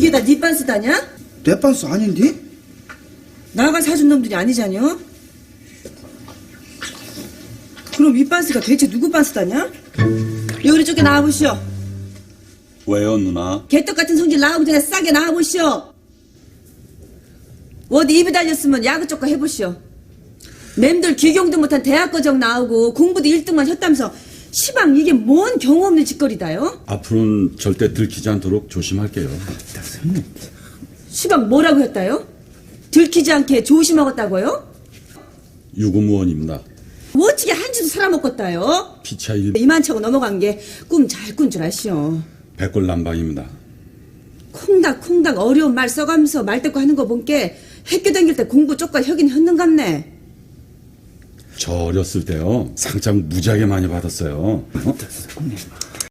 그게 다 네 빤스다냐? 내 빤스 아닌데? 나가 사준 놈들이 아니잖여? 그럼 이 빤스가 대체 누구 빤스다냐? 여기 쪽에 나와보시오. 왜요, 누나? 개떡 같은 성질 나오기 전에 싸게 나와보시오. 어디 입이 달렸으면 야구 쪽과 해보시오. 맴들 귀경도 못한 대학 거정 나오고 공부도 1등만 했다면서 시방 이게 뭔 경우 없는 짓거리다요? 앞으로는 절대 들키지 않도록 조심할게요. 시방 뭐라고 했다요? 들키지 않게 조심하겠다고요? 유구무원입니다. 어찌게 한 주도 살아먹겠다요? 피차 일 이만차고 넘어간 게 꿈 잘 꾼 줄 아시오. 백골난방입니다. 콩닥콩닥 어려운 말 써가면서 말대꾸 하는 거 본게 학교 다닐 때 공부 쪽과 혁인 했는갑네. 저 어렸을 때요 상장 무지하게 많이 받았어요.